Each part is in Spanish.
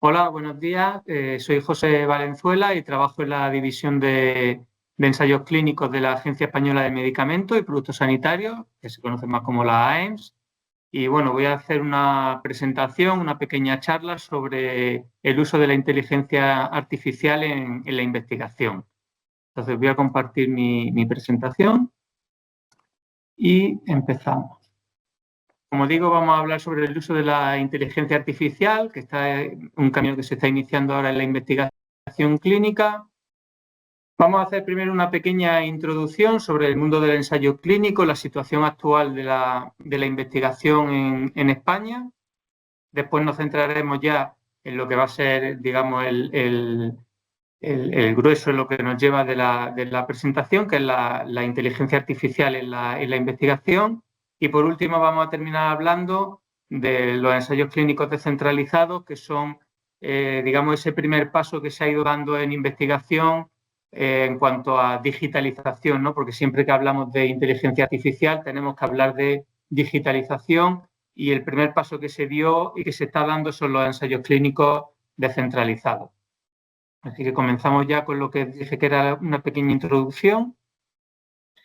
Hola, buenos días. Soy José Valenzuela y trabajo en la división de ensayos clínicos de la Agencia Española de Medicamentos y Productos Sanitarios, que se conoce más como la AEMS. Y bueno, voy a hacer una presentación, una pequeña charla sobre el uso de la inteligencia artificial en la investigación. Entonces voy a compartir mi presentación y empezamos. Como digo, vamos a hablar sobre el uso de la inteligencia artificial, que está un camino que se está iniciando ahora en la investigación clínica. Vamos a hacer primero una pequeña introducción sobre el mundo del ensayo clínico, la situación actual de la investigación en España. Después nos centraremos ya en lo que va a ser, digamos, el grueso, en lo que nos lleva de la presentación, que es la inteligencia artificial en la investigación. Y por último vamos a terminar hablando de los ensayos clínicos descentralizados, que son, digamos, ese primer paso que se ha ido dando en investigación en cuanto a digitalización, ¿no? Porque siempre que hablamos de inteligencia artificial tenemos que hablar de digitalización y el primer paso que se dio y que se está dando son los ensayos clínicos descentralizados. Así que comenzamos ya con lo que dije que era una pequeña introducción.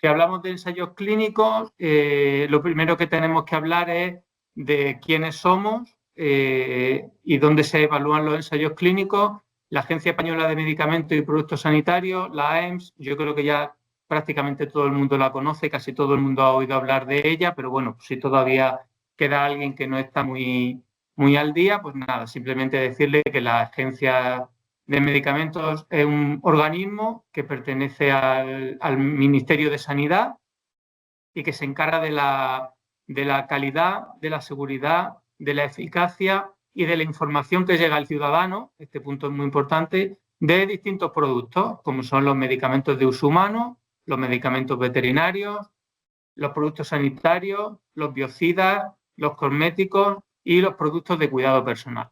Si hablamos de ensayos clínicos, lo primero que tenemos que hablar es de quiénes somos y dónde se evalúan los ensayos clínicos. La Agencia Española de Medicamentos y Productos Sanitarios, la AEMS, yo creo que ya prácticamente todo el mundo la conoce, casi todo el mundo ha oído hablar de ella, pero bueno, si todavía queda alguien que no está muy al día, pues nada, simplemente decirle que la Agencia de Medicamentos es un organismo que pertenece al Ministerio de Sanidad y que se encarga de la calidad, de la seguridad, de la eficacia y de la información que llega al ciudadano, este punto es muy importante, de distintos productos, como son los medicamentos de uso humano, los medicamentos veterinarios, los productos sanitarios, los biocidas, los cosméticos y los productos de cuidado personal.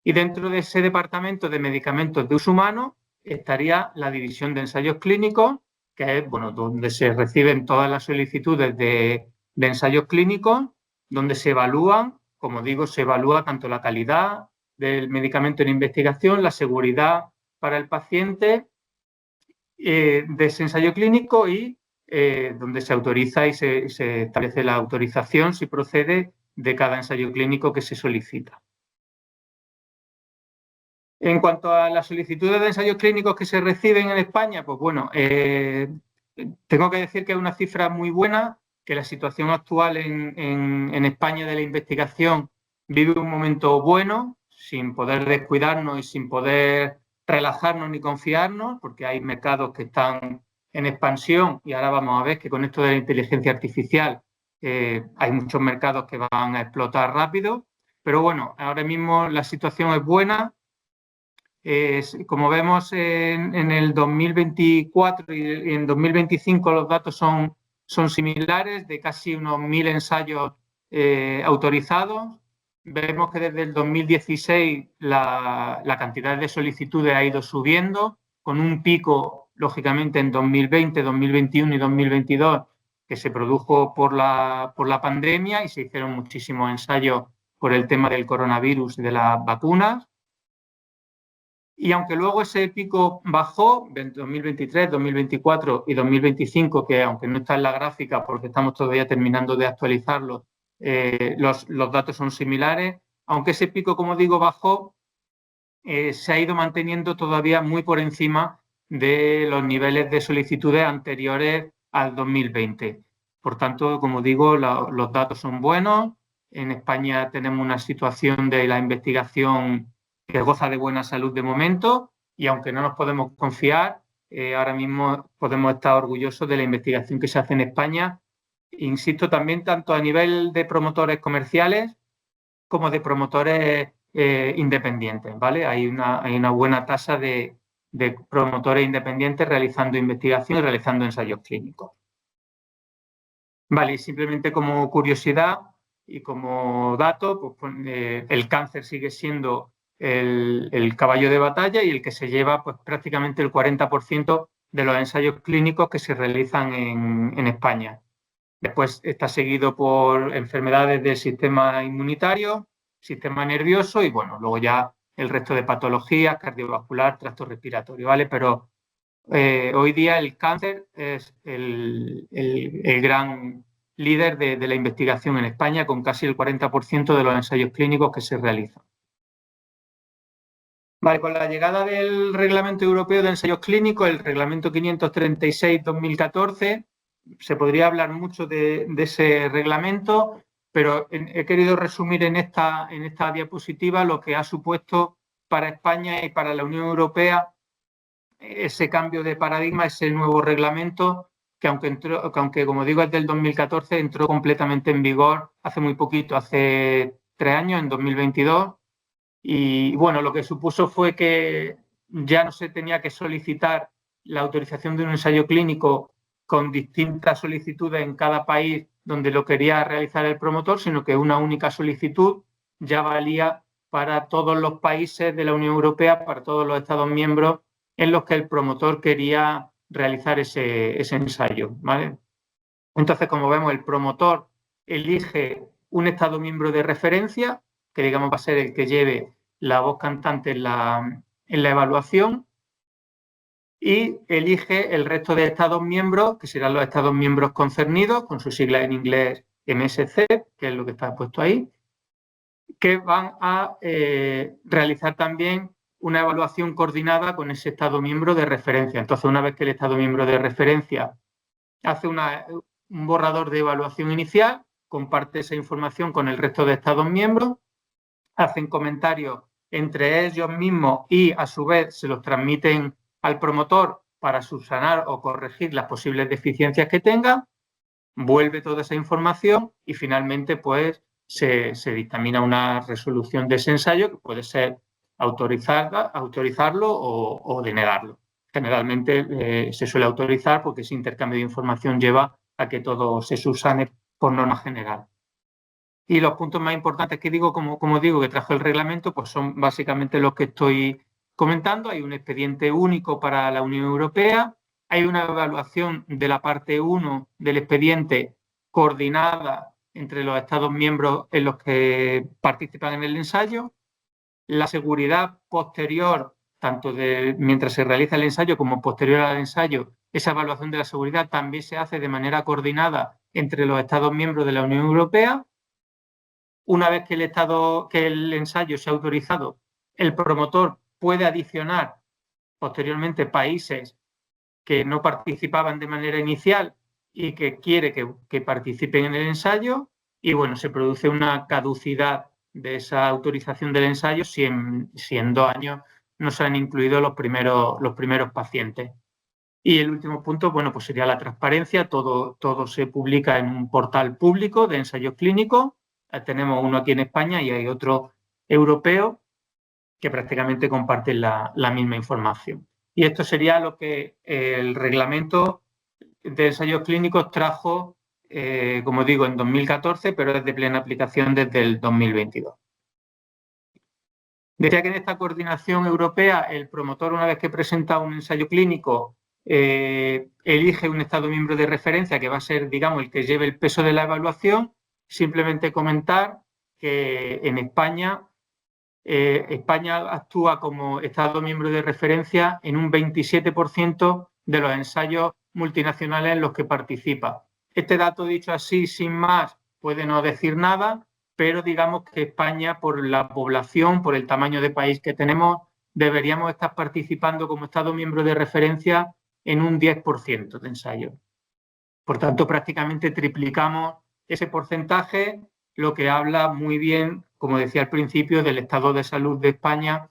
Y dentro de ese departamento de medicamentos de uso humano estaría la división de ensayos clínicos, que es donde se reciben todas las solicitudes de ensayos clínicos, donde se evalúan, como digo, se evalúa tanto la calidad del medicamento en investigación, la seguridad para el paciente de ese ensayo clínico y donde se autoriza y se establece la autorización, si procede, de cada ensayo clínico que se solicita. En cuanto a las solicitudes de ensayos clínicos que se reciben en España, pues bueno, tengo que decir que es una cifra muy buena, que la situación actual en España de la investigación vive un momento bueno, sin poder descuidarnos y sin poder relajarnos ni confiarnos, porque hay mercados que están en expansión y ahora vamos a ver que con esto de la inteligencia artificial hay muchos mercados que van a explotar rápido, pero bueno, ahora mismo la situación es buena. Como vemos en el 2024 y en 2025 los datos son similares, de casi unos 1.000 ensayos autorizados. Vemos que desde el 2016 la cantidad de solicitudes ha ido subiendo, con un pico, lógicamente, en 2020, 2021 y 2022, que se produjo por la pandemia y se hicieron muchísimos ensayos por el tema del coronavirus y de las vacunas. Y aunque luego ese pico bajó en 2023, 2024 y 2025, que aunque no está en la gráfica porque estamos todavía terminando de actualizarlo, los datos son similares, aunque ese pico, como digo, bajó, se ha ido manteniendo todavía muy por encima de los niveles de solicitudes anteriores al 2020. Por tanto, como digo, los datos son buenos. En España tenemos una situación de la investigación que goza de buena salud de momento y aunque no nos podemos confiar, ahora mismo podemos estar orgullosos de la investigación que se hace en España. Insisto, también tanto a nivel de promotores comerciales como de promotores independientes, ¿vale? Hay una buena tasa de promotores independientes realizando investigación y realizando ensayos clínicos. Vale, y simplemente como curiosidad y como dato, pues, el cáncer sigue siendo el caballo de batalla y el que se lleva pues, prácticamente el 40% de los ensayos clínicos que se realizan en España. Después está seguido por enfermedades del sistema inmunitario, sistema nervioso y bueno, luego ya el resto de patologías, cardiovascular, tracto respiratorio, ¿vale? Pero hoy día el cáncer es el gran líder de la investigación en España, con casi el 40% de los ensayos clínicos que se realizan. Vale, con la llegada del Reglamento Europeo de Ensayos Clínicos, el Reglamento 536-2014, se podría hablar mucho de ese reglamento, pero he querido resumir en esta diapositiva lo que ha supuesto para España y para la Unión Europea ese cambio de paradigma, ese nuevo reglamento, que aunque como digo es del 2014, entró completamente en vigor hace muy poquito, hace 3 años, en 2022. Y bueno, lo que supuso fue que ya no se tenía que solicitar la autorización de un ensayo clínico con distintas solicitudes en cada país donde lo quería realizar el promotor, sino que una única solicitud ya valía para todos los países de la Unión Europea, para todos los Estados miembros en los que el promotor quería realizar ese ensayo, ¿vale? Entonces, como vemos, el promotor elige un Estado miembro de referencia, que digamos va a ser el que lleve la voz cantante en la evaluación, y elige el resto de Estados miembros, que serán los Estados miembros concernidos, con su sigla en inglés MSC, que es lo que está puesto ahí, que van a realizar también una evaluación coordinada con ese Estado miembro de referencia. Entonces, una vez que el Estado miembro de referencia hace un borrador de evaluación inicial, comparte esa información con el resto de Estados miembros, hacen comentarios entre ellos mismos y a su vez se los transmiten al promotor para subsanar o corregir las posibles deficiencias que tenga, vuelve toda esa información y finalmente pues se dictamina una resolución de ese ensayo que puede ser autorizarlo o denegarlo. Generalmente se suele autorizar porque ese intercambio de información lleva a que todo se subsane por norma general. Y los puntos más importantes que digo, como digo, que trajo el reglamento, pues son básicamente los que estoy comentando. Hay un expediente único para la Unión Europea, hay una evaluación de la parte 1 del expediente coordinada entre los Estados miembros en los que participan en el ensayo, la seguridad posterior, tanto mientras se realiza el ensayo como posterior al ensayo, esa evaluación de la seguridad también se hace de manera coordinada entre los Estados miembros de la Unión Europea. Una vez que el ensayo se ha autorizado, el promotor puede adicionar posteriormente países que no participaban de manera inicial y que quiere que participen en el ensayo, y bueno, se produce una caducidad de esa autorización del ensayo si en 2 años no se han incluido los primeros pacientes. Y el último punto, bueno, pues sería la transparencia. Todo se publica en un portal público de ensayos clínicos. Tenemos uno aquí en España y hay otro europeo que prácticamente comparten la misma información. Y esto sería lo que el reglamento de ensayos clínicos trajo, como digo, en 2014, pero es de plena aplicación desde el 2022. Decía que en esta coordinación europea, el promotor, una vez que presenta un ensayo clínico, elige un Estado miembro de referencia que va a ser, digamos, el que lleve el peso de la evaluación. Simplemente comentar que en España actúa como Estado miembro de referencia en un 27% de los ensayos multinacionales en los que participa. Este dato, dicho así, sin más, puede no decir nada, pero digamos que España, por la población, por el tamaño de país que tenemos, deberíamos estar participando como Estado miembro de referencia en un 10% de ensayos. Por tanto, prácticamente triplicamos ese porcentaje, lo que habla muy bien, como decía al principio, del estado de salud de España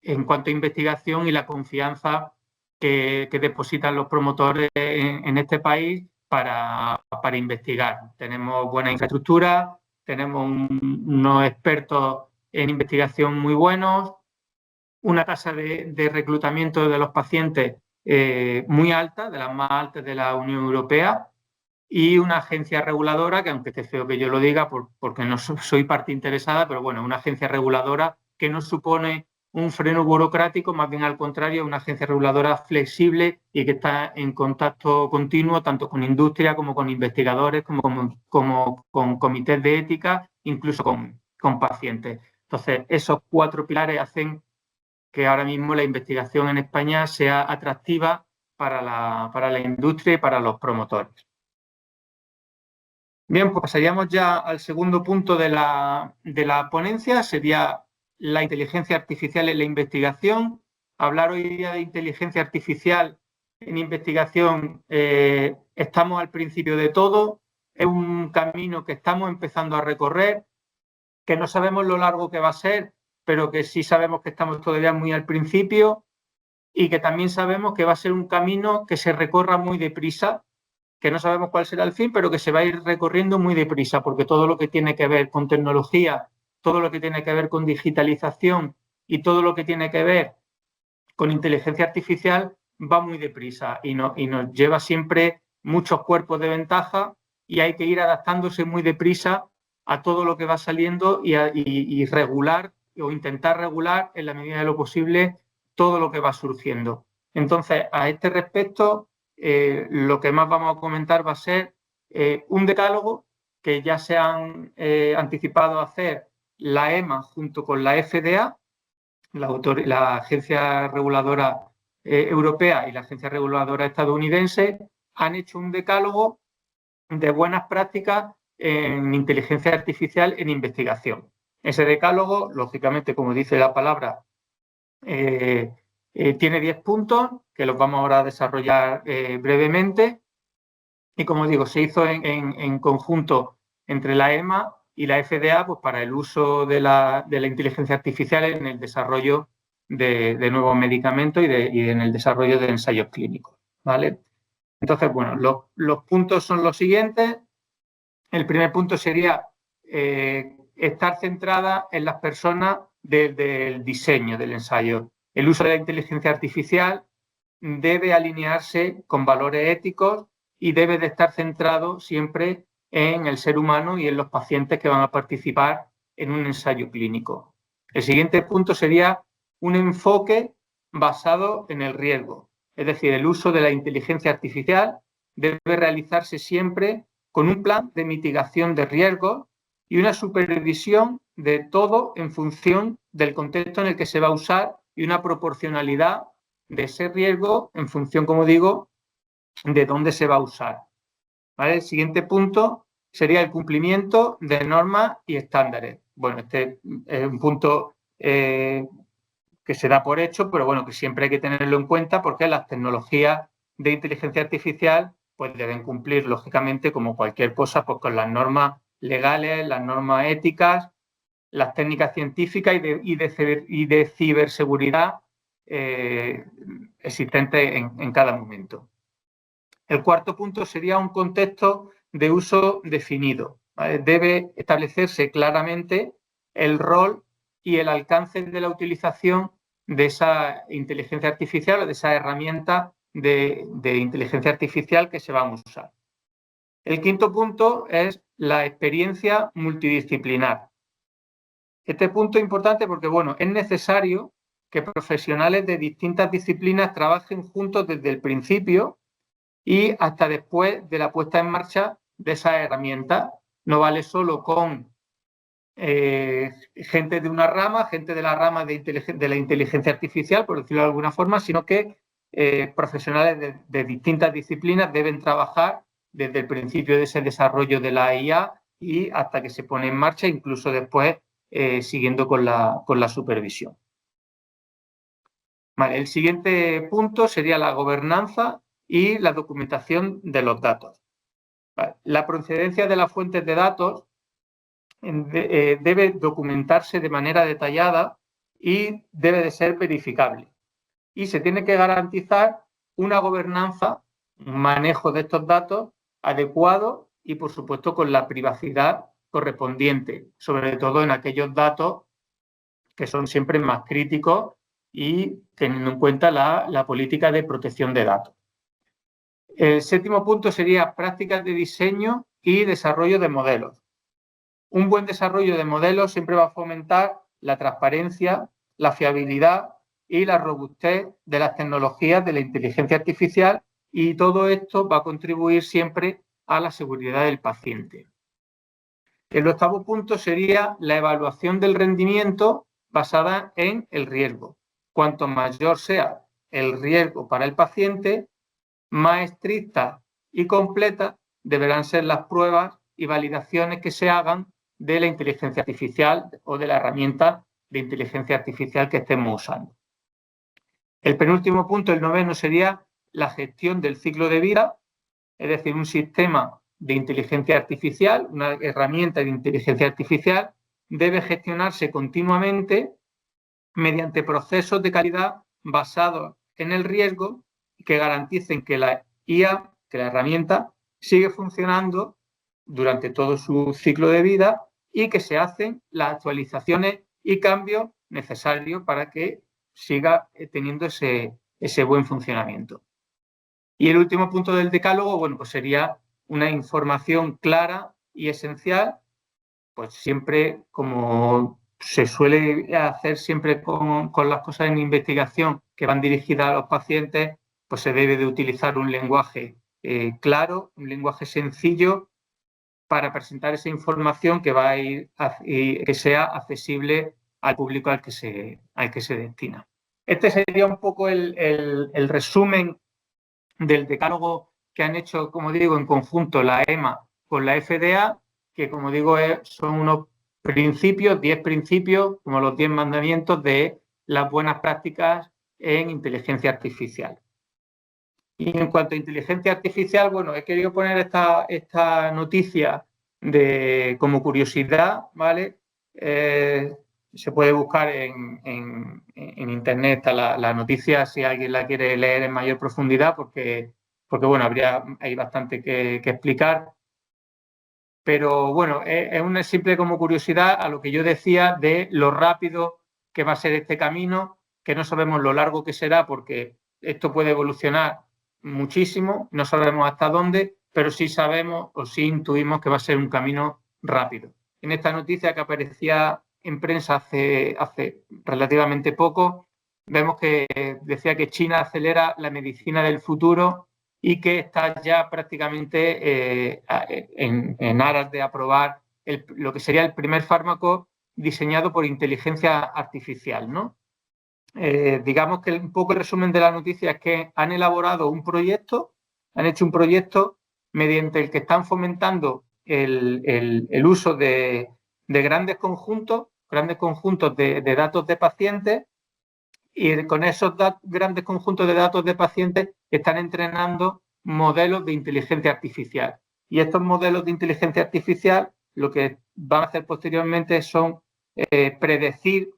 en cuanto a investigación y la confianza que depositan los promotores en este país para investigar. Tenemos buena infraestructura, tenemos unos expertos en investigación muy buenos, una tasa de reclutamiento de los pacientes muy alta, de las más altas de la Unión Europea, y una agencia reguladora, que aunque esté feo que yo lo diga porque no soy parte interesada, pero bueno, una agencia reguladora que no supone un freno burocrático, más bien al contrario, una agencia reguladora flexible y que está en contacto continuo tanto con industria como con investigadores, como con comités de ética, incluso con pacientes. Entonces, esos 4 pilares hacen que ahora mismo la investigación en España sea atractiva para la industria y para los promotores. Bien, pues pasaríamos ya al segundo punto de la ponencia, sería la inteligencia artificial en la investigación. Hablar hoy día de inteligencia artificial en investigación, estamos al principio de todo, es un camino que estamos empezando a recorrer, que no sabemos lo largo que va a ser, pero que sí sabemos que estamos todavía muy al principio y que también sabemos que va a ser un camino que se recorra muy deprisa, que no sabemos cuál será el fin, pero que se va a ir recorriendo muy deprisa, porque todo lo que tiene que ver con tecnología, todo lo que tiene que ver con digitalización y todo lo que tiene que ver con inteligencia artificial va muy deprisa y nos lleva siempre muchos cuerpos de ventaja y hay que ir adaptándose muy deprisa a todo lo que va saliendo y regular o intentar regular en la medida de lo posible todo lo que va surgiendo. Entonces, a este respecto, lo que más vamos a comentar va a ser un decálogo que ya se han anticipado a hacer la EMA junto con la FDA, la Agencia Reguladora Europea y la Agencia Reguladora Estadounidense, han hecho un decálogo de buenas prácticas en inteligencia artificial en investigación. Ese decálogo, lógicamente, como dice la palabra, tiene 10 puntos que los vamos ahora a desarrollar brevemente. Y como digo, se hizo en conjunto entre la EMA y la FDA, pues, para el uso de la inteligencia artificial en el desarrollo de nuevos medicamentos y en el desarrollo de ensayos clínicos, ¿vale? Entonces, bueno, los puntos son los siguientes. El primer punto sería estar centrada en las personas desde el diseño del ensayo. El uso de la inteligencia artificial debe alinearse con valores éticos y debe de estar centrado siempre en el ser humano y en los pacientes que van a participar en un ensayo clínico. El siguiente punto sería un enfoque basado en el riesgo. Es decir, el uso de la inteligencia artificial debe realizarse siempre con un plan de mitigación de riesgos y una supervisión de todo en función del contexto en el que se va a usar y una proporcionalidad de ese riesgo en función, como digo, de dónde se va a usar. ¿Vale? El siguiente punto sería el cumplimiento de normas y estándares. Bueno, este es un punto que se da por hecho, pero bueno, que siempre hay que tenerlo en cuenta porque las tecnologías de inteligencia artificial pues deben cumplir, lógicamente, como cualquier cosa, pues con las normas legales, las normas éticas, las técnicas científicas y de ciberseguridad existentes en cada momento. El cuarto punto sería un contexto de uso definido. ¿Vale? Debe establecerse claramente el rol y el alcance de la utilización de esa inteligencia artificial o de esa herramienta de inteligencia artificial que se van a usar. El quinto punto es la experiencia multidisciplinar. Este punto es importante porque, bueno, es necesario que profesionales de distintas disciplinas trabajen juntos desde el principio y hasta después de la puesta en marcha de esa herramienta. No vale solo con gente de una rama, gente de la rama de la inteligencia artificial, por decirlo de alguna forma, sino que profesionales de distintas disciplinas deben trabajar desde el principio de ese desarrollo de la IA y hasta que se pone en marcha, incluso después siguiendo con la supervisión. Vale, el siguiente punto sería la gobernanza y la documentación de los datos. Vale, la procedencia de las fuentes de datos debe documentarse de manera detallada y debe de ser verificable. Y se tiene que garantizar una gobernanza, un manejo de estos datos adecuado y, por supuesto, con la privacidad correspondiente, sobre todo en aquellos datos que son siempre más críticos y teniendo en cuenta la política de protección de datos. El séptimo punto sería prácticas de diseño y desarrollo de modelos. Un buen desarrollo de modelos siempre va a fomentar la transparencia, la fiabilidad y la robustez de las tecnologías de la inteligencia artificial, y todo esto va a contribuir siempre a la seguridad del paciente. El octavo punto sería la evaluación del rendimiento basada en el riesgo. cuanto mayor sea el riesgo para el paciente, más estrictas y completas deberán ser las pruebas y validaciones que se hagan de la inteligencia artificial o de la herramienta de inteligencia artificial que estemos usando. El penúltimo punto, el noveno, sería la gestión del ciclo de vida, es decir, un sistema de inteligencia artificial, una herramienta de inteligencia artificial, debe gestionarse continuamente mediante procesos de calidad basados en el riesgo que garanticen que la IA, que la herramienta, sigue funcionando durante todo su ciclo de vida y que se hacen las actualizaciones y cambios necesarios para que siga teniendo ese buen funcionamiento. Y el último punto del decálogo, bueno, pues sería una información clara y esencial, pues siempre, como se suele hacer siempre con las cosas en investigación que van dirigidas a los pacientes, pues se debe de utilizar un lenguaje claro, un lenguaje sencillo para presentar esa información que va a ir que sea accesible al público al que se destina. Este sería un poco el resumen del decálogo que han hecho, como digo, en conjunto la EMA con la FDA, que, como digo, son unos principios, 10 principios, como los 10 mandamientos de las buenas prácticas en inteligencia artificial. Y en cuanto a inteligencia artificial, bueno, he querido poner esta noticia como curiosidad, ¿vale? Se puede buscar en internet, está la noticia si alguien la quiere leer en mayor profundidad, porque bueno, hay bastante que explicar. Pero bueno, es una simple como curiosidad a lo que yo decía de lo rápido que va a ser este camino, que no sabemos lo largo que será, porque esto puede evolucionar muchísimo, no sabemos hasta dónde, pero sí sabemos o sí intuimos que va a ser un camino rápido. En esta noticia que aparecía en prensa hace relativamente poco, vemos que decía que China acelera la medicina del futuro y que está ya prácticamente en aras de aprobar lo que sería el primer fármaco diseñado por inteligencia artificial, ¿no? Digamos que un poco el resumen de la noticia es que han elaborado un proyecto, han hecho un proyecto mediante el que están fomentando el uso de grandes conjuntos de datos de pacientes, y con esos grandes conjuntos de datos de pacientes están entrenando modelos de inteligencia artificial. Y estos modelos de inteligencia artificial lo que van a hacer posteriormente son predecir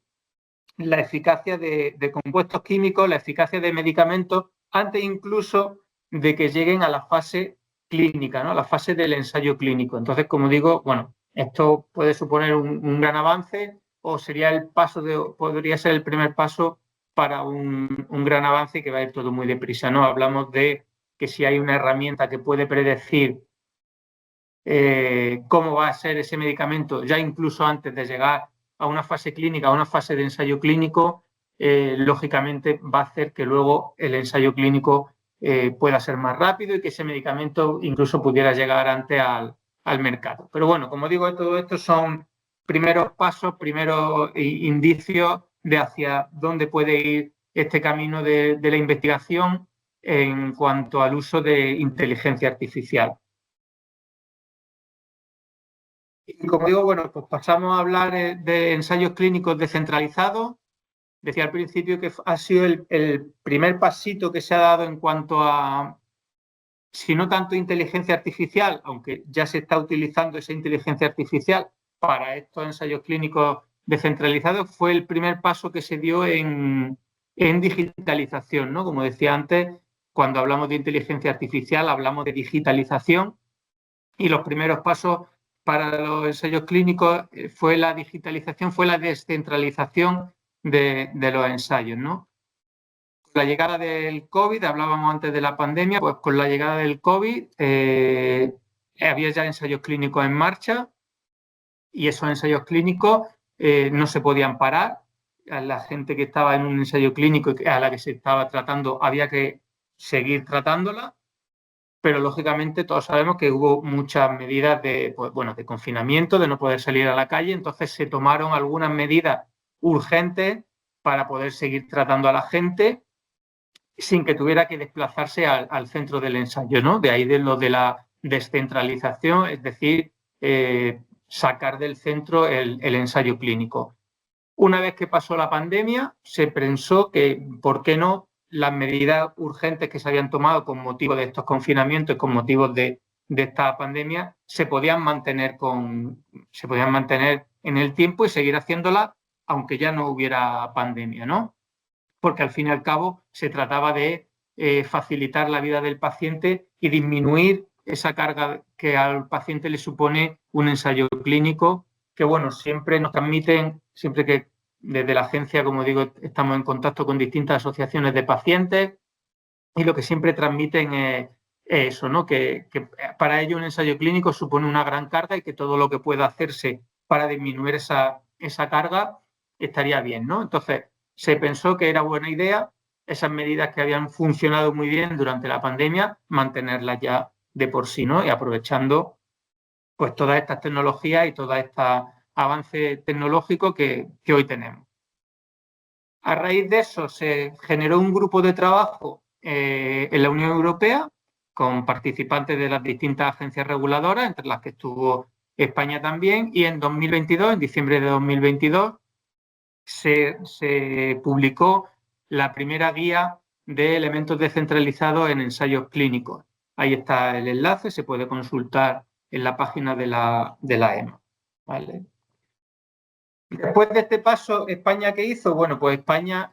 la eficacia de compuestos químicos, la eficacia de medicamentos, antes incluso de que lleguen a la fase clínica, ¿no? A la fase del ensayo clínico. Entonces, como digo, bueno, esto puede suponer un gran avance o podría ser el primer paso para un gran avance y que va a ir todo muy deprisa, ¿no? Hablamos de que si hay una herramienta que puede predecir cómo va a ser ese medicamento ya incluso antes de llegar a una fase clínica, a una fase de ensayo clínico, lógicamente va a hacer que luego el ensayo clínico pueda ser más rápido y que ese medicamento incluso pudiera llegar antes al mercado. Pero bueno, como digo, todo esto son primeros pasos, primeros indicios de hacia dónde puede ir este camino de la investigación en cuanto al uso de inteligencia artificial. Y como digo, bueno, pues pasamos a hablar de ensayos clínicos descentralizados. Decía al principio que ha sido el primer pasito que se ha dado en cuanto a, si no tanto inteligencia artificial, aunque ya se está utilizando esa inteligencia artificial para estos ensayos clínicos descentralizados, fue el primer paso que se dio en digitalización, ¿no? Como decía antes, cuando hablamos de inteligencia artificial hablamos de digitalización, y los primeros pasos para los ensayos clínicos fue la digitalización, fue la descentralización de los ensayos, ¿no? Con la llegada del COVID, hablábamos antes de la pandemia, pues con la llegada del COVID había ya ensayos clínicos en marcha y esos ensayos clínicos no se podían parar. A la gente que estaba en un ensayo clínico y a la que se estaba tratando había que seguir tratándola, pero lógicamente todos sabemos que hubo muchas medidas de confinamiento, de no poder salir a la calle, entonces se tomaron algunas medidas urgentes para poder seguir tratando a la gente sin que tuviera que desplazarse al centro del ensayo, ¿no? De ahí de lo de la descentralización, es decir, sacar del centro el ensayo clínico. Una vez que pasó la pandemia, se pensó que, ¿por qué no?, las medidas urgentes que se habían tomado con motivo de estos confinamientos y con motivo de esta pandemia se podían mantener en el tiempo y seguir haciéndolas aunque ya no hubiera pandemia, ¿no? Porque al fin y al cabo se trataba de facilitar la vida del paciente y disminuir esa carga que al paciente le supone un ensayo clínico, que bueno, siempre nos transmiten, siempre que desde la agencia, como digo, estamos en contacto con distintas asociaciones de pacientes y lo que siempre transmiten es eso, ¿no? Que para ello un ensayo clínico supone una gran carga y que todo lo que pueda hacerse para disminuir esa carga estaría bien, ¿no? Entonces, se pensó que era buena idea esas medidas que habían funcionado muy bien durante la pandemia, mantenerlas ya de por sí, ¿no? Y aprovechando pues todas estas tecnologías y todo este avance tecnológico que hoy tenemos. A raíz de eso se generó un grupo de trabajo en la Unión Europea con participantes de las distintas agencias reguladoras, entre las que estuvo España también, y en 2022, en diciembre de 2022, se publicó la primera guía de elementos descentralizados en ensayos clínicos. Ahí está el enlace, se puede consultar en la página de la EMA. ¿Vale? Después de este paso, ¿España qué hizo? Bueno, pues España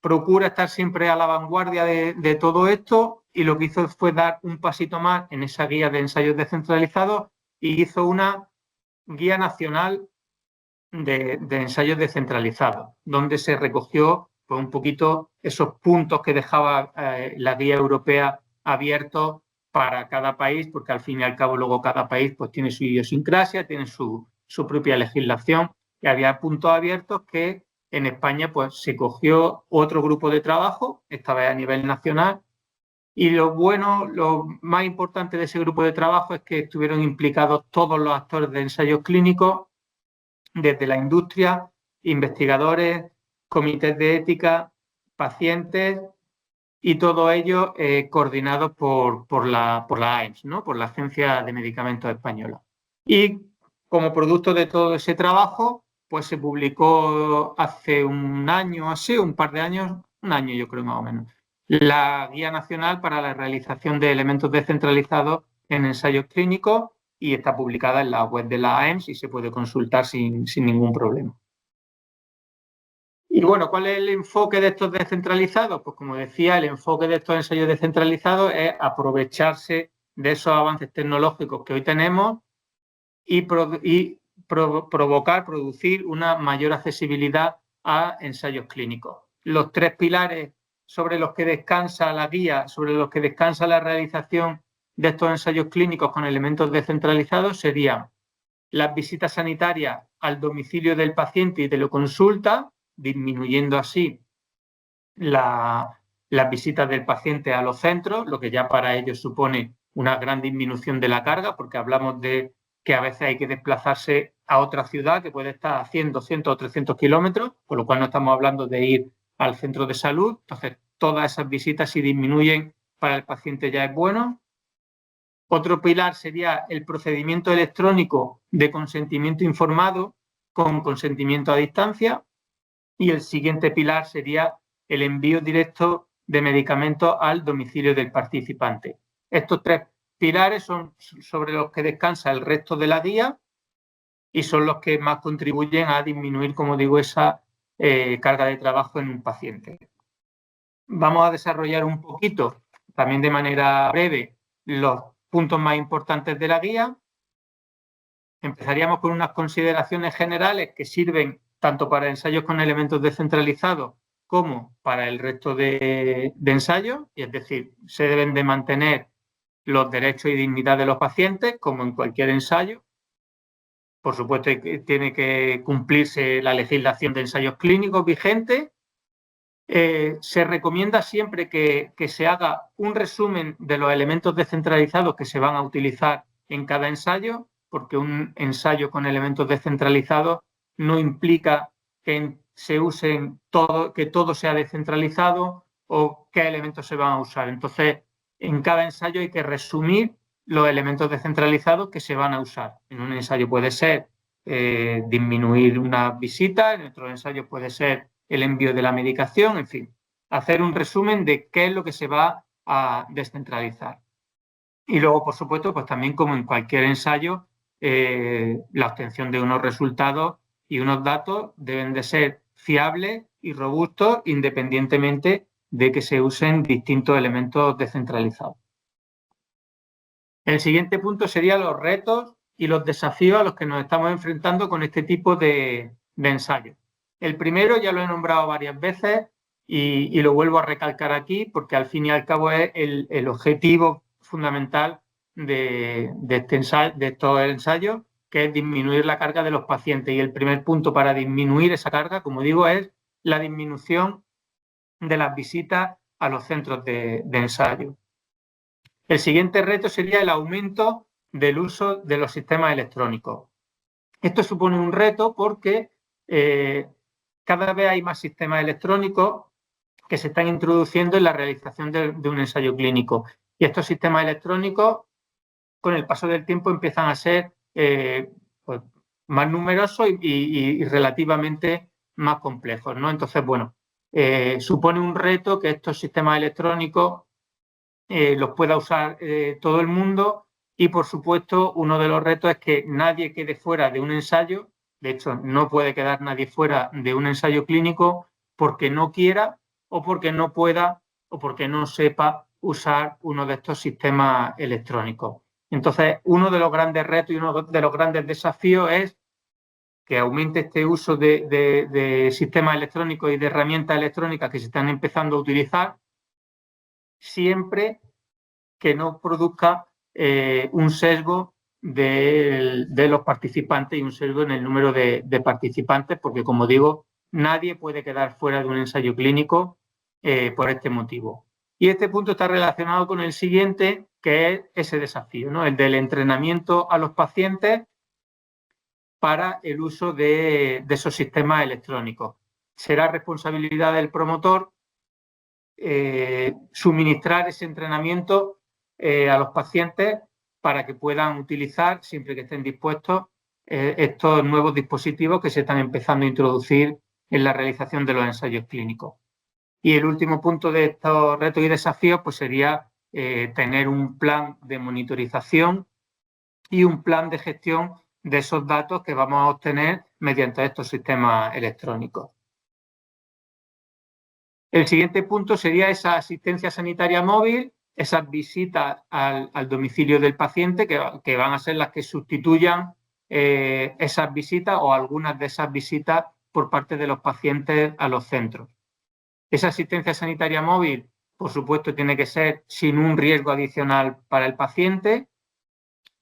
procura estar siempre a la vanguardia de todo esto y lo que hizo fue dar un pasito más en esa guía de ensayos descentralizados y hizo una guía nacional de ensayos descentralizados, donde se recogió pues, un poquito esos puntos que dejaba la guía europea abiertos para cada país, porque al fin y al cabo luego cada país pues, tiene su idiosincrasia, tiene su propia legislación, y había puntos abiertos que en España pues, se cogió otro grupo de trabajo, esta vez a nivel nacional, y lo más importante de ese grupo de trabajo es que estuvieron implicados todos los actores de ensayos clínicos, desde la industria, investigadores, comités de ética, pacientes y todo ello coordinados por la AEMS, ¿no? Por la Agencia de Medicamentos Española. Y como producto de todo ese trabajo, pues se publicó hace un año así, un par de años, un año yo creo más o menos, la Guía Nacional para la Realización de Elementos Descentralizados en Ensayos Clínicos, y está publicada en la web de la AEMS y se puede consultar sin ningún problema. Y bueno, ¿cuál es el enfoque de estos descentralizados? Pues como decía, el enfoque de estos ensayos descentralizados es aprovecharse de esos avances tecnológicos que hoy tenemos y producir una mayor accesibilidad a ensayos clínicos. Los tres pilares sobre los que descansa la guía, sobre los que descansa la realización de estos ensayos clínicos con elementos descentralizados serían las visitas sanitarias al domicilio del paciente y teleconsulta, disminuyendo así las visitas del paciente a los centros, lo que ya para ellos supone una gran disminución de la carga, porque hablamos de que a veces hay que desplazarse a otra ciudad que puede estar a 100, 200 o 300 kilómetros, con lo cual no estamos hablando de ir al centro de salud. Entonces, todas esas visitas, si disminuyen, para el paciente ya es bueno. Otro pilar sería el procedimiento electrónico de consentimiento informado con consentimiento a distancia. Y el siguiente pilar sería el envío directo de medicamentos al domicilio del participante. Estos tres pilares son sobre los que descansa el resto de la guía y son los que más contribuyen a disminuir, como digo, esa carga de trabajo en un paciente. Vamos a desarrollar un poquito, también de manera breve, los puntos más importantes de la guía. Empezaríamos con unas consideraciones generales que sirven tanto para ensayos con elementos descentralizados como para el resto de ensayos, y es decir, se deben de mantener los derechos y dignidad de los pacientes, como en cualquier ensayo. Por supuesto, tiene que cumplirse la legislación de ensayos clínicos vigente. Se recomienda siempre que se haga un resumen de los elementos descentralizados que se van a utilizar en cada ensayo, porque un ensayo con elementos descentralizados no implica que en se usen que todo sea descentralizado o qué elementos se van a usar. Entonces, en cada ensayo hay que resumir los elementos descentralizados que se van a usar. En un ensayo puede ser disminuir una visita, en otro ensayo puede ser el envío de la medicación, en fin, hacer un resumen de qué es lo que se va a descentralizar. Y luego, por supuesto, pues también como en cualquier ensayo, la obtención de unos resultados y unos datos deben de ser fiables y robustos independientemente de que se usen distintos elementos descentralizados. El siguiente punto sería los retos y los desafíos a los que nos estamos enfrentando con este tipo de ensayos. El primero ya lo he nombrado varias veces y lo vuelvo a recalcar aquí porque al fin y al cabo es el objetivo fundamental de estos ensayos, que es disminuir la carga de los pacientes. Y el primer punto para disminuir esa carga, como digo, es la disminución de las visitas a los centros de ensayo. El siguiente reto sería el aumento del uso de los sistemas electrónicos. Esto supone un reto porque cada vez hay más sistemas electrónicos que se están introduciendo en la realización de un ensayo clínico. Y estos sistemas electrónicos, con el paso del tiempo, empiezan a ser pues, más numerosos y relativamente más complejos, ¿no? Entonces, bueno, supone un reto que estos sistemas electrónicos los pueda usar todo el mundo y, por supuesto, uno de los retos es que nadie quede fuera de un ensayo. De hecho, no puede quedar nadie fuera de un ensayo clínico porque no quiera o porque no pueda o porque no sepa usar uno de estos sistemas electrónicos. Entonces, uno de los grandes retos y uno de los grandes desafíos es que aumente este uso de sistemas electrónicos y de herramientas electrónicas que se están empezando a utilizar, siempre que no produzca un sesgo de los participantes y un sesgo en el número de participantes, porque, como digo, nadie puede quedar fuera de un ensayo clínico por este motivo. Y este punto está relacionado con el siguiente, que es ese desafío, ¿no? El del entrenamiento a los pacientes para el uso de esos sistemas electrónicos. Será responsabilidad del promotor suministrar ese entrenamiento a los pacientes para que puedan utilizar, siempre que estén dispuestos, estos nuevos dispositivos que se están empezando a introducir en la realización de los ensayos clínicos. Y el último punto de estos retos y desafíos pues sería tener un plan de monitorización y un plan de gestión de esos datos que vamos a obtener mediante estos sistemas electrónicos. El siguiente punto sería esa asistencia sanitaria móvil, esas visitas al domicilio del paciente que van a ser las que sustituyan esas visitas o algunas de esas visitas por parte de los pacientes a los centros. Esa asistencia sanitaria móvil, por supuesto, tiene que ser sin un riesgo adicional para el paciente.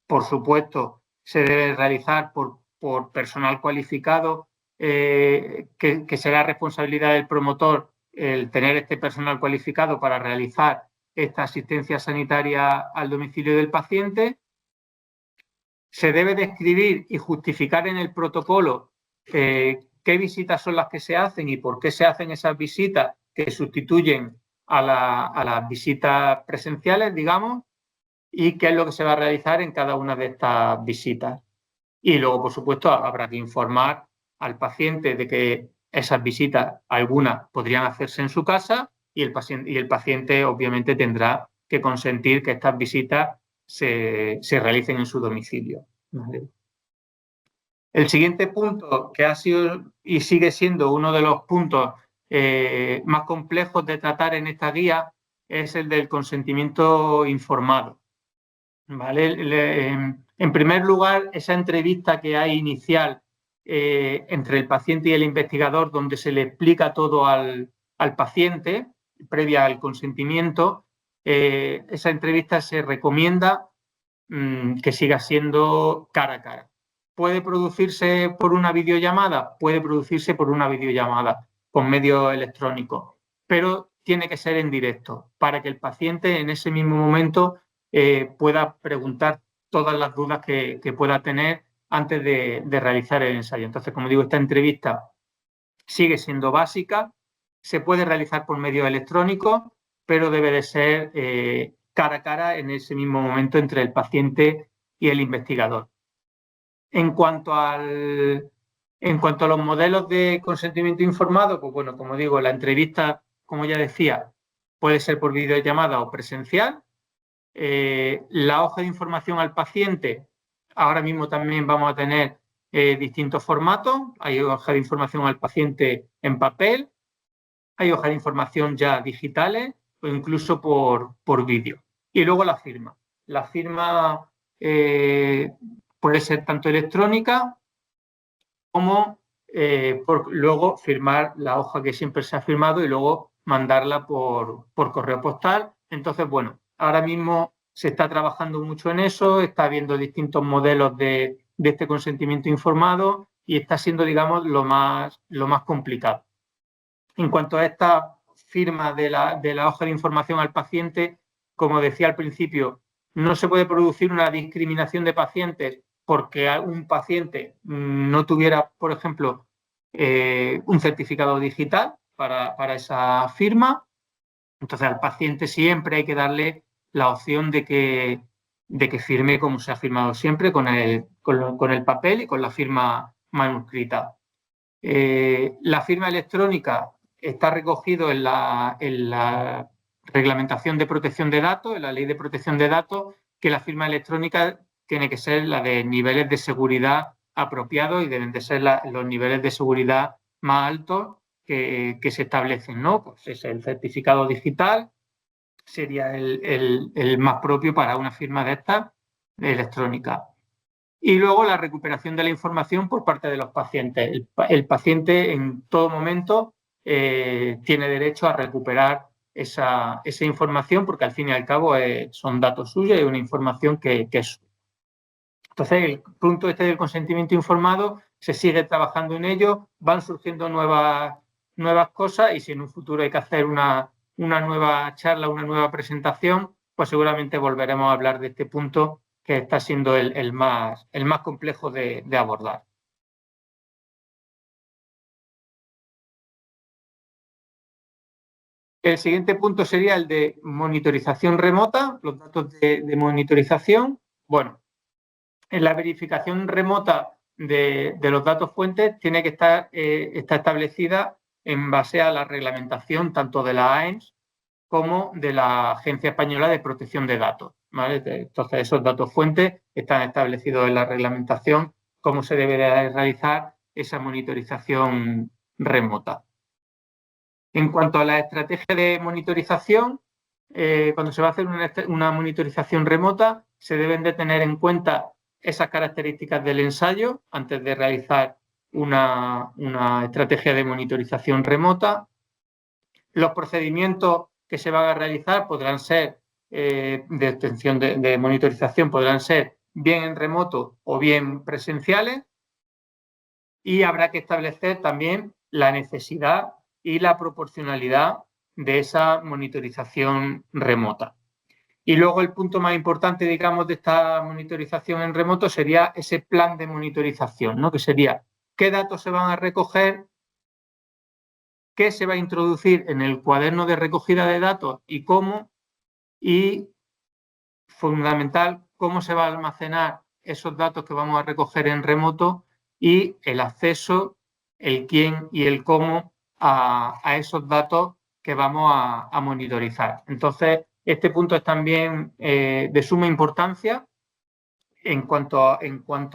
Por supuesto, se debe realizar por personal cualificado, que será responsabilidad del promotor el tener este personal cualificado para realizar esta asistencia sanitaria al domicilio del paciente. Se debe describir y justificar en el protocolo qué visitas son las que se hacen y por qué se hacen esas visitas que sustituyen a las visitas presenciales, digamos, y qué es lo que se va a realizar en cada una de estas visitas. Y luego, por supuesto, habrá que informar al paciente de que esas visitas, algunas podrían hacerse en su casa y el paciente obviamente tendrá que consentir que estas visitas se realicen en su domicilio. ¿Vale? El siguiente punto, que ha sido y sigue siendo uno de los puntos más complejos de tratar en esta guía, es el del consentimiento informado. ¿Vale? En primer lugar, esa entrevista que hay inicial entre el paciente y el investigador, donde se le explica todo al paciente, previa al consentimiento, esa entrevista se recomienda que siga siendo cara a cara. ¿Puede producirse por una videollamada? Puede producirse por una videollamada con medios electrónicos, pero tiene que ser en directo para que el paciente en ese mismo momento pueda preguntar todas las dudas que pueda tener antes de realizar el ensayo. Entonces, como digo, esta entrevista sigue siendo básica, se puede realizar por medios electrónicos, pero debe de ser cara a cara en ese mismo momento entre el paciente y el investigador. En cuanto a los modelos de consentimiento informado, pues bueno, como digo, la entrevista, como ya decía, puede ser por videollamada o presencial. La hoja de información al paciente, ahora mismo también vamos a tener distintos formatos. Hay hoja de información al paciente en papel, hay hoja de información ya digitales o incluso por vídeo. Y luego la firma. La firma puede ser tanto electrónica como luego firmar la hoja que siempre se ha firmado y luego mandarla por correo postal. Entonces, bueno, ahora mismo se está trabajando mucho en eso, está habiendo distintos modelos de este consentimiento informado y está siendo, digamos, lo más complicado. En cuanto a esta firma de la hoja de información al paciente, como decía al principio, no se puede producir una discriminación de pacientes porque un paciente no tuviera, por ejemplo, un certificado digital para esa firma. Entonces, al paciente siempre hay que darle la opción de que firme como se ha firmado siempre, con el papel y con la firma manuscrita. La firma electrónica está recogido en la reglamentación de protección de datos, en la ley de protección de datos, que la firma electrónica tiene que ser la de niveles de seguridad apropiados y deben de ser los niveles de seguridad más altos que se establecen, ¿no? Pues es el certificado digital, sería el más propio para una firma de estas electrónica. Y luego la recuperación de la información por parte de los pacientes. El paciente en todo momento tiene derecho a recuperar esa información porque al fin y al cabo son datos suyos y una información que es suya. Entonces, el punto este del consentimiento informado, se sigue trabajando en ello, van surgiendo nuevas cosas y si en un futuro hay que hacer una nueva charla, una nueva presentación, pues seguramente volveremos a hablar de este punto que está siendo el más complejo de abordar. El siguiente punto sería el de monitorización remota, los datos de monitorización. Bueno, en la verificación remota de los datos fuentes tiene que estar está establecida en base a la reglamentación tanto de la AEMS como de la Agencia Española de Protección de Datos, ¿vale? Entonces, esos datos fuentes están establecidos en la reglamentación, cómo se debe de realizar esa monitorización remota. En cuanto a la estrategia de monitorización, cuando se va a hacer una monitorización remota, se deben de tener en cuenta esas características del ensayo antes de realizar una estrategia de monitorización remota. Los procedimientos que se van a realizar podrán ser de extensión de monitorización, podrán ser bien en remoto o bien presenciales, y habrá que establecer también la necesidad y la proporcionalidad de esa monitorización remota. Y luego el punto más importante, digamos, de esta monitorización en remoto sería ese plan de monitorización, ¿no? Que sería qué datos se van a recoger, qué se va a introducir en el cuaderno de recogida de datos y cómo, y fundamental, cómo se va a almacenar esos datos que vamos a recoger en remoto y el acceso, el quién y el cómo a esos datos que vamos a monitorizar. Entonces, este punto es también de suma importancia. En cuanto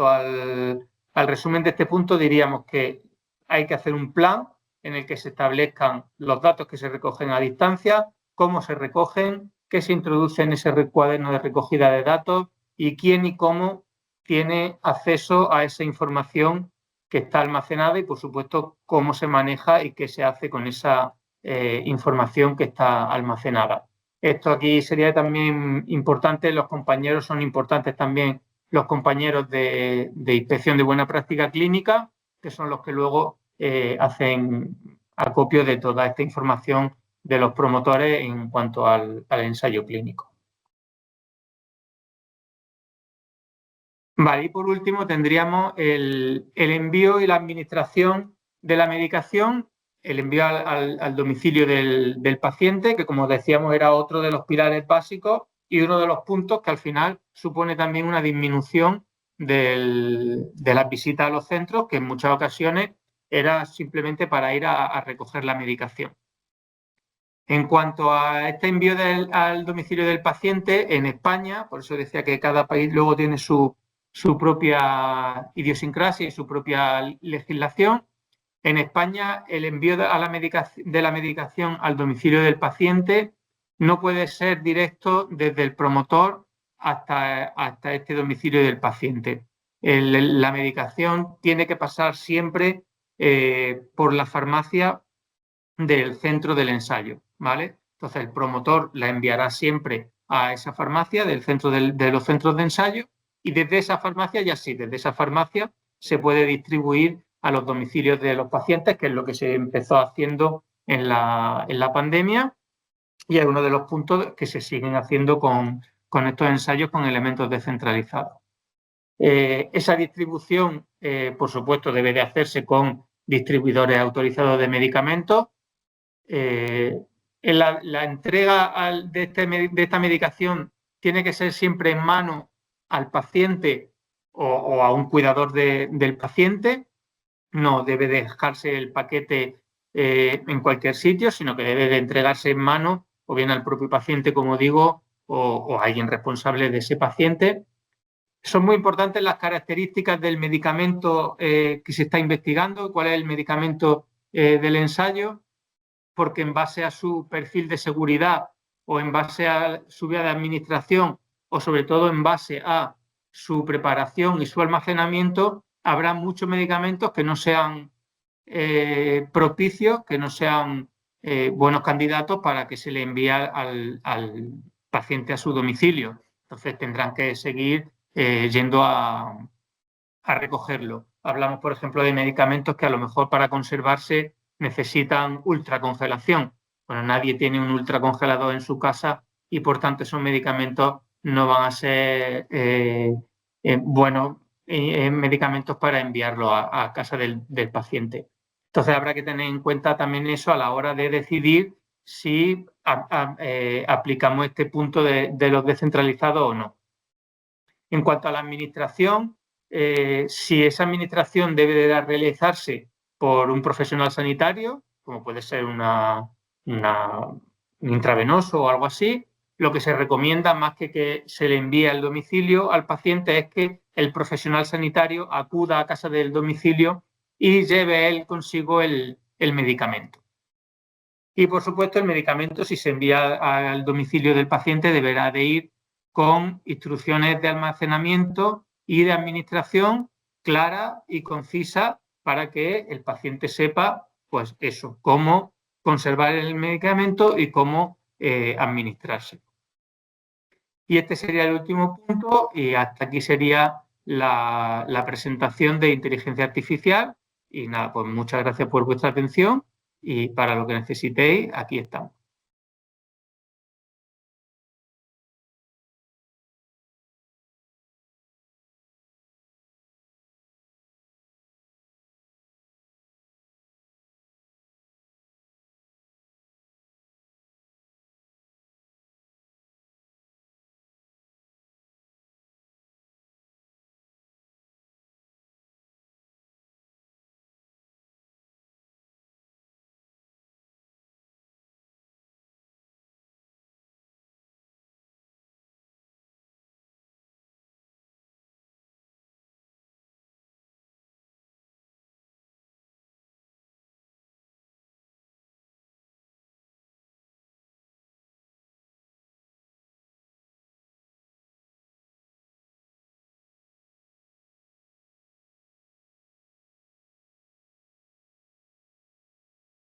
al resumen de este punto, diríamos que hay que hacer un plan en el que se establezcan los datos que se recogen a distancia, cómo se recogen, qué se introduce en ese cuaderno de recogida de datos y quién y cómo tiene acceso a esa información que está almacenada y, por supuesto, cómo se maneja y qué se hace con esa información que está almacenada. Esto aquí sería también importante, los compañeros son importantes también, los compañeros de inspección de buena práctica clínica, que son los que luego hacen acopio de toda esta información de los promotores en cuanto al ensayo clínico. Vale, y por último tendríamos el envío y la administración de la medicación, el envío al domicilio del paciente, que como decíamos era otro de los pilares básicos y uno de los puntos que al final supone también una disminución de las visitas a los centros, que en muchas ocasiones era simplemente para ir a recoger la medicación. En cuanto a este envío al domicilio del paciente, en España, por eso decía que cada país luego tiene su propia idiosincrasia y su propia legislación. En España, el envío de la medicación al domicilio del paciente no puede ser directo desde el promotor hasta este domicilio del paciente. La medicación tiene que pasar siempre por la farmacia del centro del ensayo, ¿vale? Entonces, el promotor la enviará siempre a esa farmacia del centro de los centros de ensayo y desde esa farmacia, ya sí, desde esa farmacia se puede distribuir a los domicilios de los pacientes, que es lo que se empezó haciendo en la pandemia y es uno de los puntos que se siguen haciendo con estos ensayos con elementos descentralizados. Esa distribución, por supuesto, debe de hacerse con distribuidores autorizados de medicamentos. La entrega de esta medicación tiene que ser siempre en mano al paciente o a un cuidador del paciente. No debe dejarse el paquete en cualquier sitio, sino que debe de entregarse en mano o bien al propio paciente, como digo, o a alguien responsable de ese paciente. Son muy importantes las características del medicamento que se está investigando, cuál es el medicamento del ensayo, porque en base a su perfil de seguridad o en base a su vía de administración o sobre todo en base a su preparación y su almacenamiento, habrá muchos medicamentos que no sean propicios, que no sean buenos candidatos para que se le envíe al paciente a su domicilio. Entonces tendrán que seguir yendo a recogerlo. Hablamos, por ejemplo, de medicamentos que a lo mejor para conservarse necesitan ultracongelación. Bueno, nadie tiene un ultracongelador en su casa y por tanto esos medicamentos no van a ser buenos medicamentos para enviarlo a casa del paciente. Entonces habrá que tener en cuenta también eso a la hora de decidir si aplicamos este punto de los descentralizados o no. En cuanto a la administración, si esa administración debe de realizarse por un profesional sanitario, como puede ser un intravenoso o algo así, lo que se recomienda, más que se le envíe al domicilio al paciente, es que el profesional sanitario acuda a casa del domicilio y lleve él consigo el medicamento. Y, por supuesto, el medicamento, si se envía al domicilio del paciente, deberá de ir con instrucciones de almacenamiento y de administración clara y concisa para que el paciente sepa, pues eso, cómo conservar el medicamento y cómo administrarse. Y este sería el último punto y hasta aquí sería la presentación de inteligencia artificial. Y nada, pues muchas gracias por vuestra atención y para lo que necesitéis, aquí estamos.